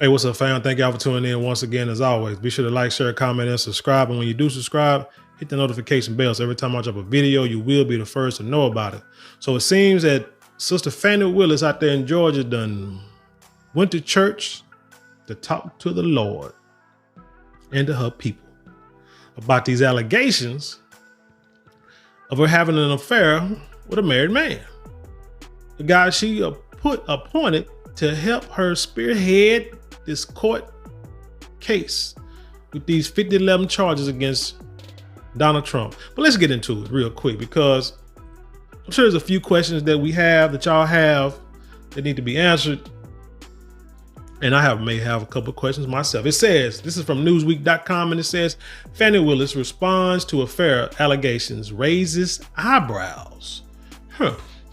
Hey, what's up, fam? Thank y'all for tuning in once again. As always, be sure to like, share, comment, and subscribe. And when you do subscribe, hit the notification bell. So every time I drop a video, you will be the first to know about it. So it seems that Sister Fani Willis out there in Georgia done went to church to talk to the Lord and to her people about these allegations of her having an affair with a married man. The guy she appointed to help her spearhead this court case with these 50-11 charges against Donald Trump. But let's get into it real quick, because I'm sure there's a few questions that we have that y'all have that need to be answered. And I may have a couple of questions myself. It says, this is from newsweek.com, and it says, Fani Willis responds to affair allegations, raises eyebrows.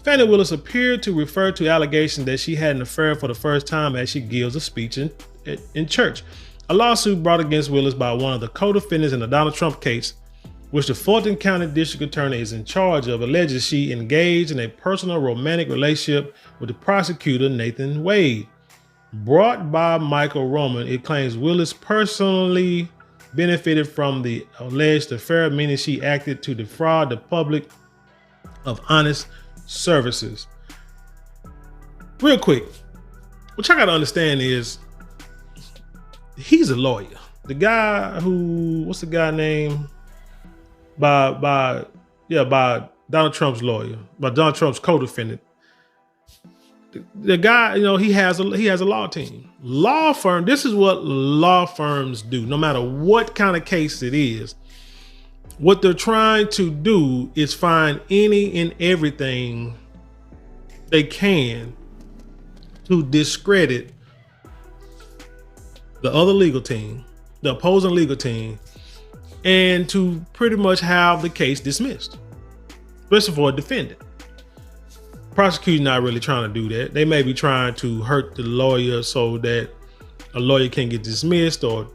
Fani Willis appeared to refer to allegations that she had an affair for the first time as she gives a speech in church. A lawsuit brought against Willis by one of the co-defendants in the Donald Trump case, which the Fulton County District Attorney is in charge of, alleges she engaged in a personal romantic relationship with the prosecutor, Nathan Wade. Brought by Michael Roman, it claims Willis personally benefited from the alleged affair, meaning she acted to defraud the public of honest services. Real quick, what y'all gotta understand is he's a lawyer. The guy who, what's the guy name? By Donald Trump's lawyer, by Donald Trump's co-defendant. The guy, he has a law team. Law firm, this is what law firms do, no matter what kind of case it is. What they're trying to do is find any and everything they can to discredit the other legal team, the opposing legal team, and to pretty much have the case dismissed, especially for a defendant. Prosecution not really trying to do that. They may be trying to hurt the lawyer so that a lawyer can get dismissed, or,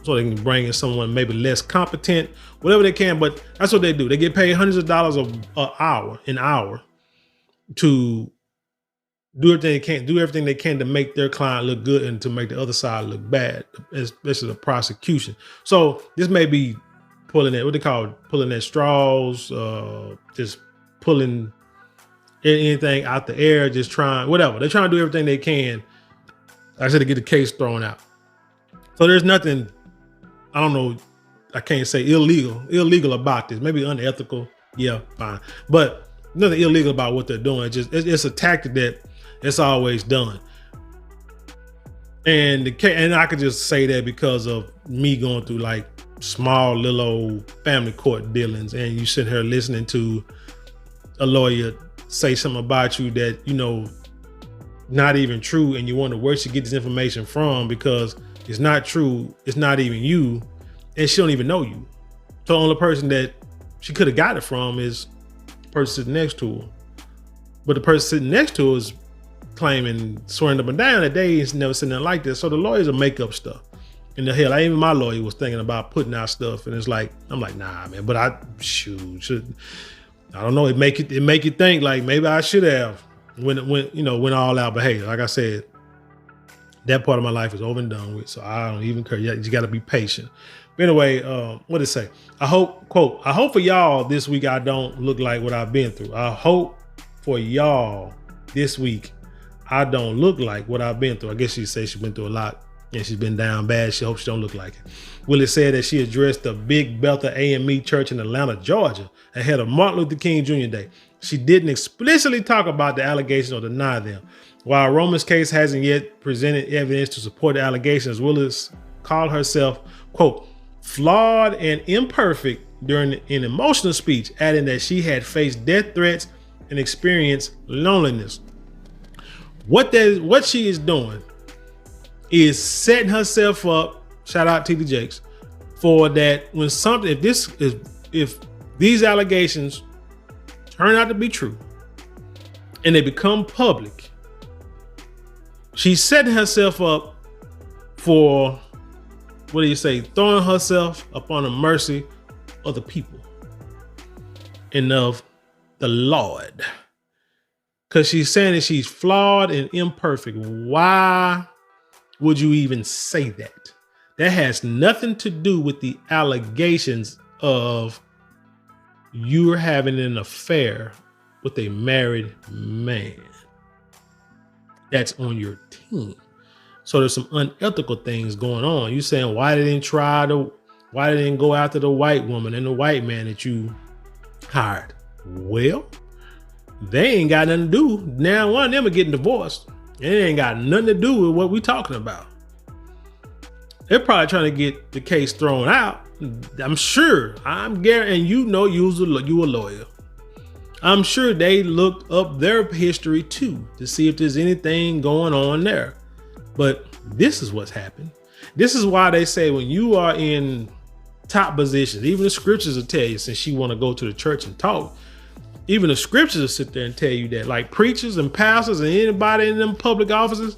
so they can bring in someone maybe less competent, whatever they can. But that's what they do. They get paid hundreds of dollars an hour to do everything they can to make their client look good and to make the other side look bad, especially the prosecution. So this may be pulling at straws, just pulling anything out the air, just trying, whatever. They're trying to do everything they can, like I said, to get the case thrown out. So there's nothing, I don't know, I can't say illegal about this. Maybe unethical, yeah, fine. But nothing illegal about what they're doing. It's a tactic that it's always done. And I could just say that because of me going through like small little old family court dealings, and you sitting here listening to a lawyer say something about you that, not even true, and you wonder where she get this information from, because it's not true. It's not even you, and she don't even know you. So the only person that she could have got it from is the person sitting next to her. But the person sitting next to her is claiming, swearing up and down that they ain't never seen nothing like this. So the lawyers will make up stuff. And the hell, even my lawyer was thinking about putting out stuff, and it's like, I'm like, nah, man. But I don't know. It make you think like maybe I should have went all out. But hey, like I said, that part of my life is over and done with. So I don't even care. You got to be patient. But anyway, what did it say? I hope for y'all this week I don't look like what I've been through. I hope for y'all this week I don't look like what I've been through. I guess she said she's been through a lot and she's been down bad. She hopes she don't look like it. Willis said that she addressed the Big Bethel AME Church in Atlanta, Georgia, ahead of Martin Luther King Jr. Day. She didn't explicitly talk about the allegations or deny them. While Roman's case hasn't yet presented evidence to support the allegations, Willis called herself, quote, flawed and imperfect during an emotional speech, adding that she had faced death threats and experienced loneliness. What she is doing is setting herself up, shout out TD Jakes, for that when something, if these allegations turn out to be true and they become public, she's setting herself up for, throwing herself upon the mercy of the people and of the Lord. Because she's saying that she's flawed and imperfect. Why would you even say that? That has nothing to do with the allegations of you're having an affair with a married man that's on your team. So there's some unethical things going on. You saying why they didn't go after the white woman and the white man that you hired? Well, they ain't got nothing to do. Now one of them are getting divorced. And it ain't got nothing to do with what we talking about. They're probably trying to get the case thrown out. I'm sure. I'm guaranteeing you a lawyer. I'm sure they looked up their history too to see if there's anything going on there. But this is what's happened. This is why they say when you are in top positions, even the scriptures will tell you, since you want to go to the church and talk, even the scriptures will sit there and tell you that, like preachers and pastors and anybody in them public offices,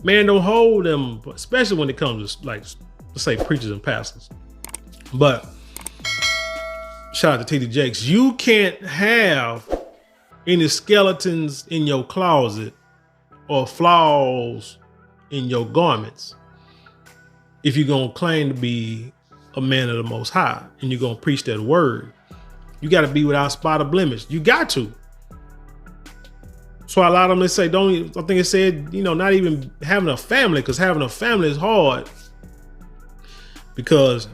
man, don't hold them, especially when it comes to, like, let's say preachers and pastors. But shout out to TD Jakes. You can't have any skeletons in your closet or flaws in your garments if you're going to claim to be a man of the Most High and you're going to preach that word. You got to be without spot or blemish. You got to. So a lot of them, they say, I think it said, not even having a family, because having a family is hard because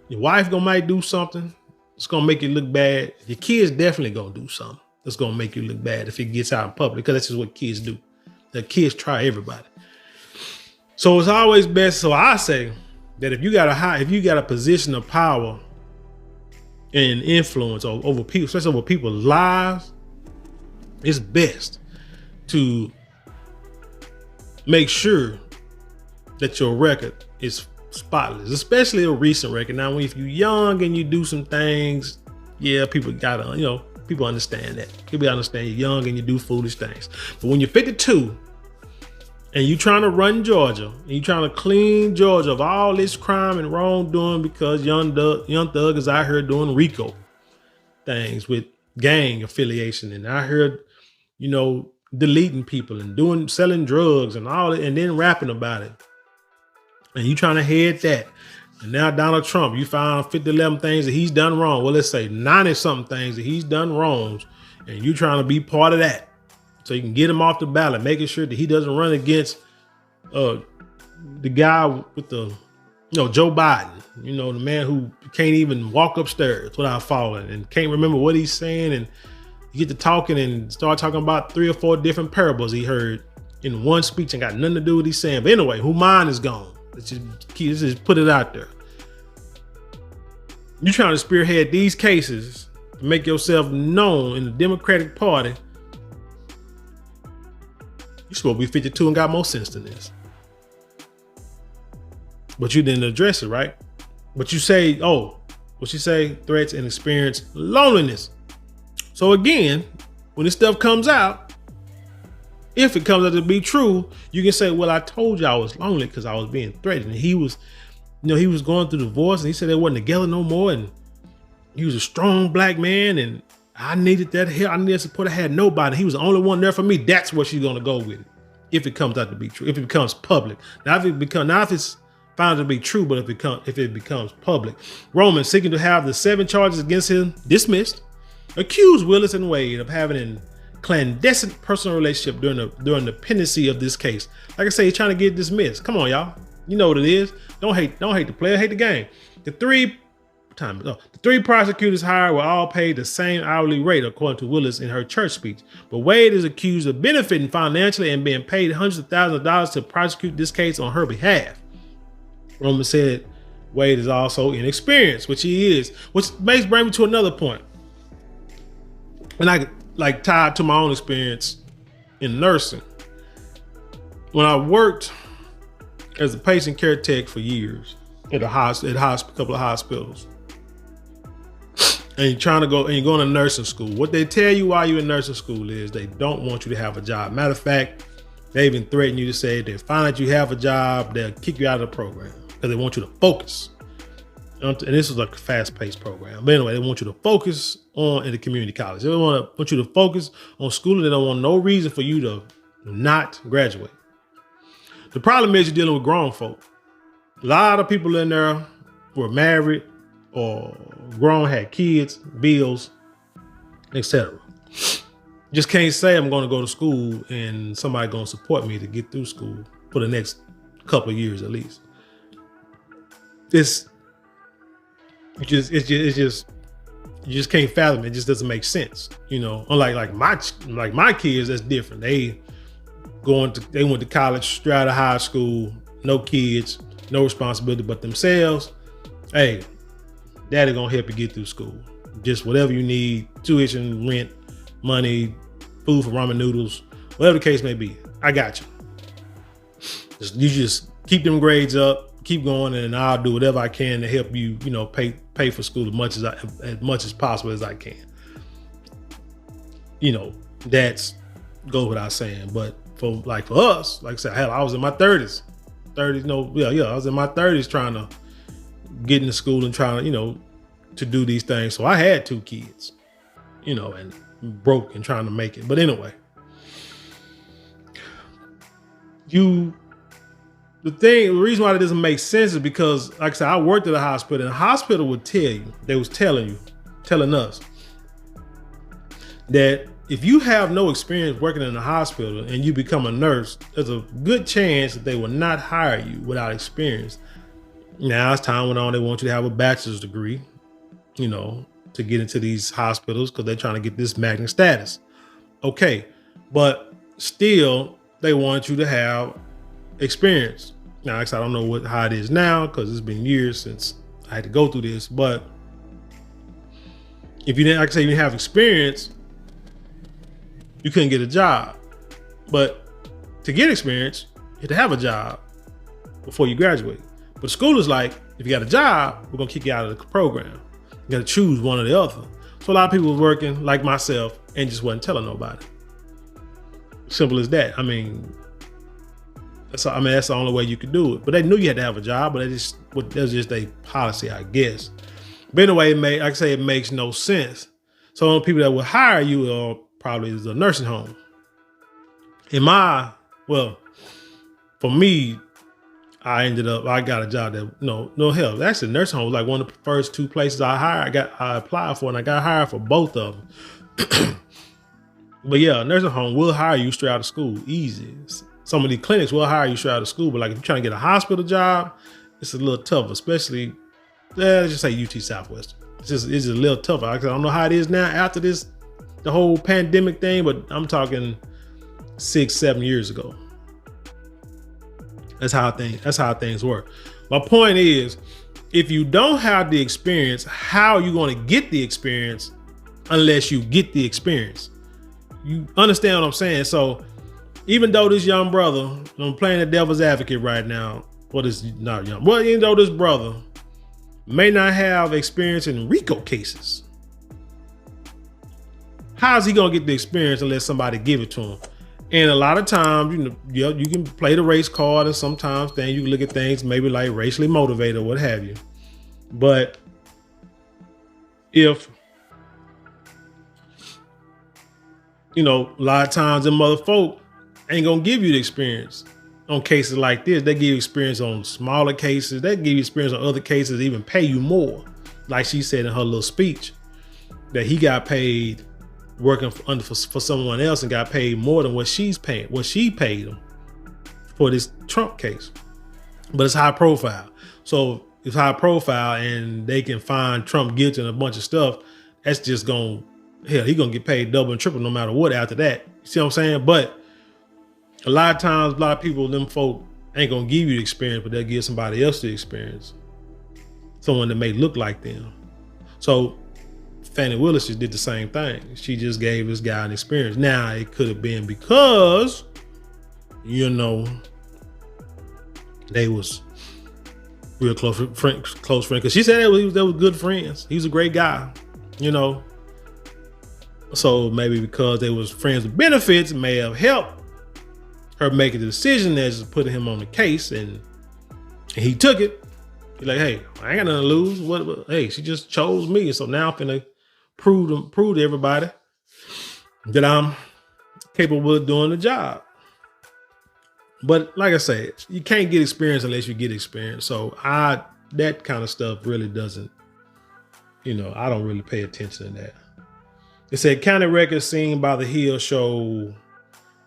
your wife might do something. It's going to make you look bad. Your kids definitely going to do something that's going to make you look bad if it gets out in public, because that's just what kids do. The kids try everybody. So it's always best. So I say that if you got a position of power and influence over people, especially over people's lives, it's best to make sure that your record is spotless, especially a recent record. Now, if you're young and you do some things, yeah, people people understand that. People understand you're young and you do foolish things. But when you're 52 and you're trying to run Georgia and you're trying to clean Georgia of all this crime and wrongdoing because young thug is out here doing RICO things with gang affiliation, and I heard, deleting people and selling drugs and all that, and then rapping about it. And you trying to head that. And now Donald Trump, you found 50-11 things that he's done wrong. Well, let's say 90-something things that he's done wrongs, and you trying to be part of that so you can get him off the ballot, making sure that he doesn't run against the guy with the, Joe Biden, the man who can't even walk upstairs without falling and can't remember what he's saying. And you get to talking and start talking about 3 or 4 different parables he heard in one speech and got nothing to do with what he's saying. But anyway, who mine is gone. Let's just put it out there. You're trying to spearhead these cases to make yourself known in the Democratic Party. You're supposed to be 52 and got more sense than this. But you didn't address it, right? But you say, what you say? Threats and experience loneliness. So again, when this stuff comes out, if it comes out to be true, you can say, well, I told you I was lonely because I was being threatened. And he was, he was going through divorce and he said they wasn't together no more. And he was a strong black man and I needed that help. I needed support. I had nobody. He was the only one there for me. That's where she's going to go with it. If it comes out to be true, if it becomes public. Now if it's found to be true, but if it becomes public. Roman, seeking to have the 7 charges against him dismissed, accused Willis and Wade of having a clandestine personal relationship during the pendency of this case. Like I say, he's trying to get dismissed. Come on, y'all. You know what it is. Don't hate the player, hate the game. The 3 prosecutors hired were all paid the same hourly rate, according to Willis in her church speech. But Wade is accused of benefiting financially and being paid hundreds of thousands of dollars to prosecute this case on her behalf. Roman said Wade is also inexperienced, which he is, which bring me to another point. And I tied to my own experience in nursing. When I worked as a patient care tech for years at a couple of hospitals, and you're trying to go and you're going to nursing school, what they tell you while you're in nursing school is they don't want you to have a job. Matter of fact, they even threaten you to say if they find out you have a job, they'll kick you out of the program because they want you to focus. And this was like a fast-paced program. But anyway, they want you to focus in the community college. They want you to focus on school, and they don't want no reason for you to not graduate. The problem is you're dealing with grown folk. A lot of people in there were married or grown, had kids, bills, etc. Just can't say I'm going to go to school and somebody going to support me to get through school for the next couple of years at least. It's just you just can't fathom it. It just doesn't make sense, you know. Unlike my kids, that's different. They went to college straight out of high school, no kids, no responsibility but themselves. Hey, daddy gonna help you get through school. Just whatever you need, tuition, rent, money, food for ramen noodles, whatever the case may be. I got you. You just keep them grades up, keep going, and I'll do whatever I can to help you, you know, pay for school as much as possible as I can. You know, that's goes without saying. But for us, like I said, hell, I was in my 30s. I was in my 30s trying to get into school and trying to, you know, to do these things. So I had 2 kids, you know, and broke and trying to make it. But anyway, the reason why that doesn't make sense is because, like I said, I worked at a hospital, and the hospital would tell you, telling us that if you have no experience working in a hospital and you become a nurse, there's a good chance that they will not hire you without experience. Now, as time went on, they want you to have a bachelor's degree, you know, to get into these hospitals because they're trying to get this magnet status. Okay, but still, they want you to have experience. Now, I don't know how it is now because it's been years since I had to go through this. But if you didn't, like I say, you didn't have experience, you couldn't get a job. But to get experience, you had to have a job before you graduate. But school is like, if you got a job, we're gonna kick you out of the program. You got to choose one or the other. So a lot of people was working like myself and just wasn't telling nobody. Simple as that. I mean, that's the only way you could do it. But they knew you had to have a job, but that was just a policy, I guess. But anyway, it makes no sense. So the people that will hire you are probably the nursing home. For me, I got a job that no hell. Actually, the nursing home was like one of the first 2 places I applied for, and I got hired for both of them. But yeah, nursing home will hire you straight out of school, easy. Some of the clinics will hire you straight out of school, but like if you're trying to get a hospital job, it's a little tough, especially, let's just say UT Southwestern. It's just a little tougher. I don't know how it is now after the whole pandemic thing, but I'm talking 6-7 years ago. That's how things work. My point is, if you don't have the experience, how are you going to get the experience unless you get the experience? You understand what I'm saying? So even though this young brother, I'm playing the devil's advocate right now, even though this brother may not have experience in RICO cases, how's he going to get the experience unless somebody give it to him? And a lot of times, you can play the race card, and sometimes then you can look at things maybe like racially motivated or what have you. But if, a lot of times them mother folk ain't gonna give you the experience on cases like this. They give you experience on smaller cases. They give you experience on other cases, even pay you more. Like she said in her little speech, that he got paid working for someone else and got paid more than what she paid him for this Trump case. But it's high profile. So it's high profile and they can find Trump guilty and a bunch of stuff. That's just he gonna get paid double and triple no matter what after that. You see what I'm saying? But a lot of times, a lot of people, them folk ain't gonna give you the experience, but they'll give somebody else the experience. Someone that may look like them. So Fani Willis just did the same thing. She just gave this guy an experience. Now, it could have been because, they was real close friends. Because she said they were good friends. He was a great guy, So maybe because they was friends with benefits, may have helped her make a decision as putting him on the case, and he took it. He's like, hey, I ain't got nothing to lose. Hey, she just chose me. So now I'm finna prove to everybody that I'm capable of doing the job. But like I say, you can't get experience unless you get experience. So that kind of stuff really doesn't, I don't really pay attention to that. It said county records seen by the Hill show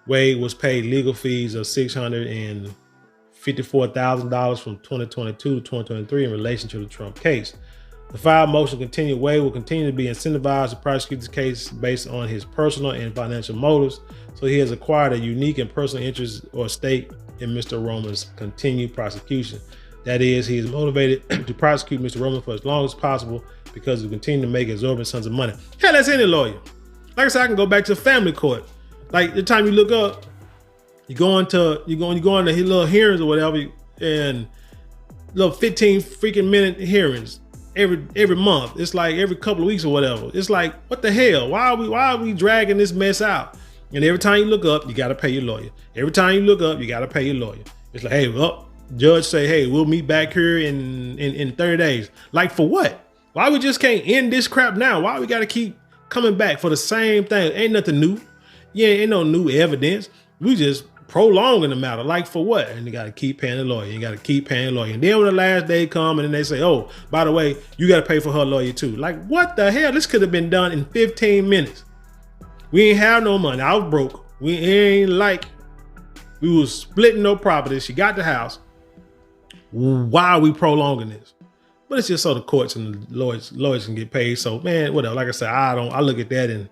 Wade was paid legal fees of $654,000 from 2022 to 2023 in relation to the Trump case. The filed motion continued. Wade will continue to be incentivized to prosecute this case based on his personal and financial motives. So he has acquired a unique and personal interest or stake in Mr. Roman's continued prosecution. That is, he is motivated to prosecute Mr. Roman for as long as possible because he will continue to make exorbitant sums of money. Hell, that's any lawyer. Like I said, I can go back to family court. Like the time you look up, you go into little hearings or whatever, and little 15 freaking minute hearings every month. It's like every couple of weeks or whatever. It's like, what the hell? Why are we dragging this mess out? And every time you look up, you got to pay your lawyer. Every time you look up, you got to pay your lawyer. It's like, hey, well, judge say, hey, we'll meet back here in 30 days. Like for what? Why we just can't end this crap now? Why we got to keep coming back for the same thing? Ain't nothing new. Yeah, ain't no new evidence. We just prolonging the matter. Like for what? And you got to keep paying the lawyer. You got to keep paying the lawyer. And then when the last day come and then they say, oh, by the way, you got to pay for her lawyer too. Like what the hell? This could have been done in 15 minutes. We ain't have no money. I was broke. We ain't like we was splitting no property. She got the house. Why are we prolonging this? But it's just so the courts and the lawyers can get paid. So man, whatever. Like I said, I look at that and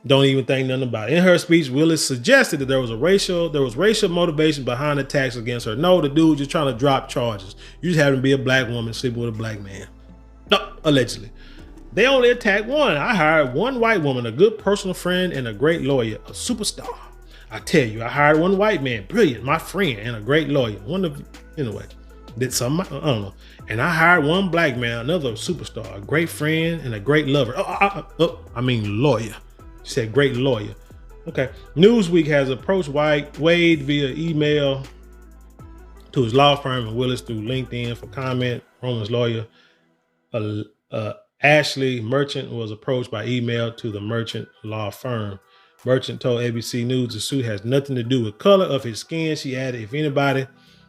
don't even think nothing about it. In her speech, Willis suggested that there was racial motivation behind the attacks against her. No, the dude just trying to drop charges. You just happen to be a black woman sleeping with a black man. No, allegedly. They only attacked one. I hired one white woman, a good personal friend, and a great lawyer, a superstar. I tell you, I hired one white man, brilliant, my friend, and a great lawyer. Did something, I don't know. And I hired one black man, another superstar, a great friend, and a great lover. Lawyer. She said great lawyer. Okay. Newsweek has approached Wade via email to his law firm and Willis through LinkedIn for comment. Roman's lawyer, Ashley Merchant, was approached by email to the Merchant law firm. Merchant told ABC News the suit has nothing to do with color of his skin. She added, if anybody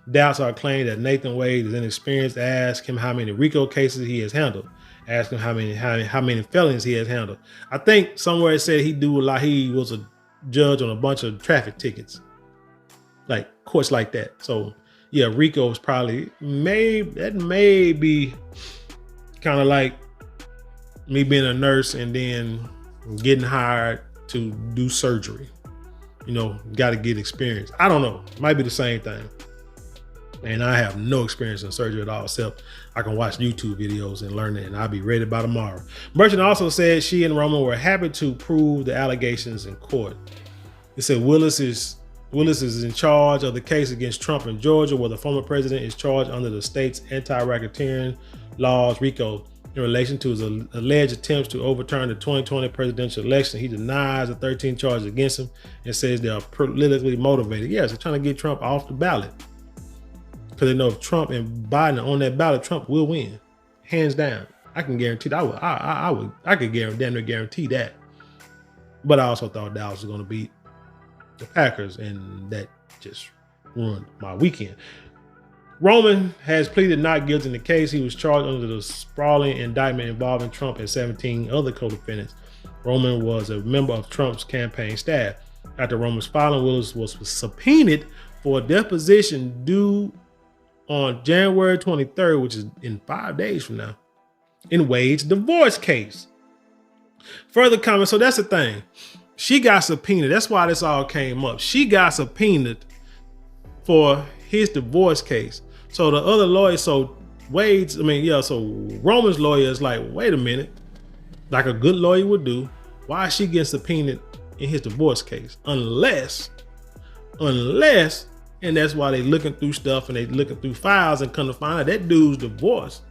doubts our claim that Nathan Wade is inexperienced, ask him how many RICO cases he has handled. Ask him how many felonies he has handled. I think somewhere it said he was a judge on a bunch of traffic tickets, like courts like that. So yeah, RICO is probably may be kind of like me being a nurse and then getting hired to do surgery. Got to get experience. I don't know. Might be the same thing. And I have no experience in surgery at all, except I can watch YouTube videos and learn it, and I'll be ready by tomorrow. Merchant also said she and Roman were happy to prove the allegations in court. It said Willis is in charge of the case against Trump in Georgia, where the former president is charged under the state's anti-racketeering laws, RICO, in relation to his alleged attempts to overturn the 2020 presidential election. He denies the 13 charges against him and says they are politically motivated. Yes, they're trying to get Trump off the ballot. Because they know if Trump and Biden are on that ballot, Trump will win, hands down. I can guarantee that. I could damn near guarantee that. But I also thought Dallas was going to beat the Packers, and that just ruined my weekend. Roman has pleaded not guilty in the case. He was charged under the sprawling indictment involving Trump and 17 other co-defendants. Roman was a member of Trump's campaign staff. After Roman's filing, Willis was subpoenaed for a deposition due on January 23rd, which is in 5 days from now, in Wade's divorce case. Further comments. So that's the thing. She got subpoenaed. That's why this all came up. She got subpoenaed for his divorce case. So the other lawyer, so Roman's lawyer is like, wait a minute, like a good lawyer would do. Why is she getting subpoenaed in his divorce case? Unless, and that's why they looking through stuff and they looking through files and come to find out that dude's divorce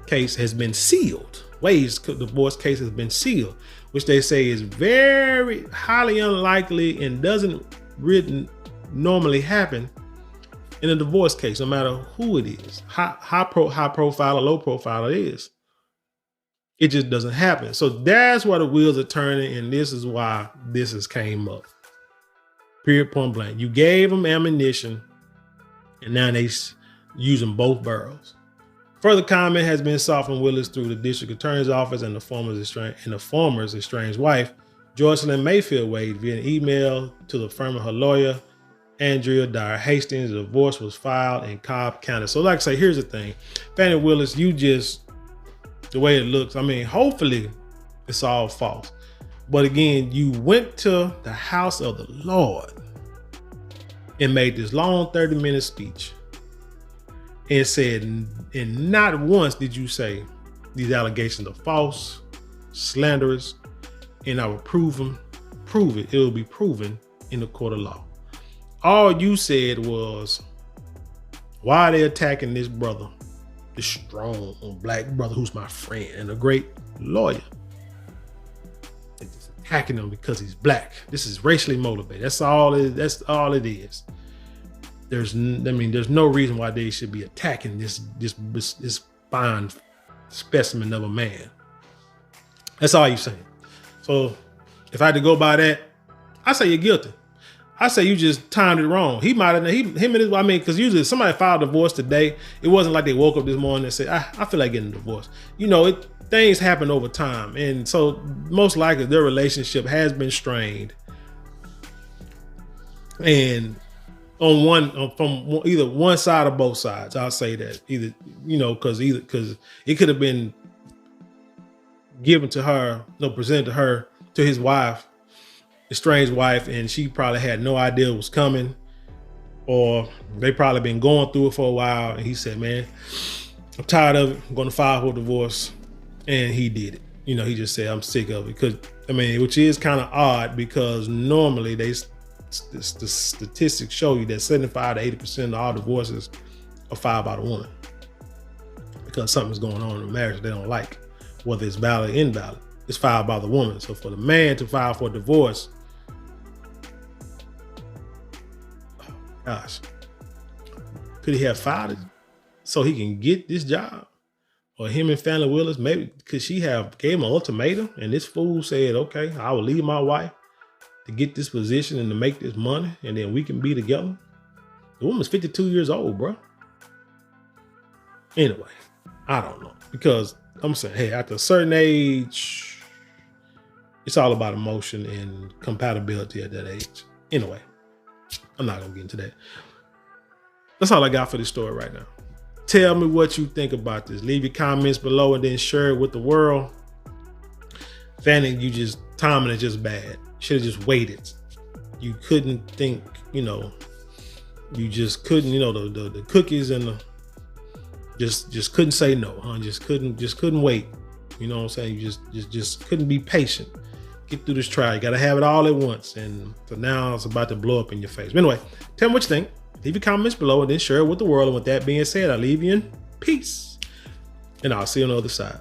case has been sealed. Wade's divorce case has been sealed, which they say is very highly unlikely and doesn't really normally happen in a divorce case, no matter who it is, high profile or low profile it is. It just doesn't happen. So that's why the wheels are turning, and this is why this has came up. Period, point blank. You gave them ammunition, and now they using both barrels. Further comment has been sought from Willis through the district attorney's office and the former's estranged wife, Joycelyn Mayfield Wade, via an email to the firm of her lawyer, Andrea Dyer Hastings. The divorce was filed in Cobb County. So like I say, here's the thing. Fani Willis, you just, the way it looks, I mean, hopefully it's all false. But again, you went to the house of the Lord and made this long 30-minute speech and said, and not once did you say these allegations are false, slanderous, and I will prove it. It will be proven in the court of law. All you said was, why are they attacking this brother, this strong black brother who's my friend and a great lawyer? They're just attacking him because he's black. This is racially motivated. That's all it is. There's no reason why they should be attacking this fine specimen of a man. That's all you're saying. So if I had to go by that, I say you're guilty. I say you just timed it wrong. He might have, because usually if somebody filed a divorce today, it wasn't like they woke up this morning and said, I feel like getting a divorce. You know, things happen over time. And so most likely their relationship has been strained. And from either one side or both sides, I'll say that either, you know, because it could have been given to her, presented to her, to his wife, estranged wife, and she probably had no idea it was coming, or they probably been going through it for a while. And he said, man, I'm tired of it. I'm going to file for divorce. And he did it. You know, he just said, I'm sick of it. Because, which is kind of odd, because normally the statistics show you that 75 to 80% of all divorces are filed by the woman, because something's going on in the marriage they don't like, whether it's valid or invalid. It's filed by the woman. So for the man to file for divorce, oh gosh, could he have filed it so he can get this job? Or him and Fani Willis, maybe could she have gave him an ultimatum and this fool said, okay, I will leave my wife to get this position and to make this money, and then we can be together? The woman's 52 years old, bro. Anyway, I don't know, because I'm saying, hey, after a certain age, it's all about emotion and compatibility at that age. Anyway, I'm not gonna get into that. That's all I got for this story right now. Tell me what you think about this. Leave your comments below and then share it with the world. Fani, timing is just bad. Should have just waited. You couldn't think, you just couldn't, the cookies and the just couldn't say no, huh? Just couldn't wait. You know what I'm saying? You just couldn't be patient. Get through this trial. You gotta have it all at once. And so now it's about to blow up in your face. But anyway, tell me what you think. Leave your comments below and then share it with the world. And with that being said, I leave you in peace. And I'll see you on the other side.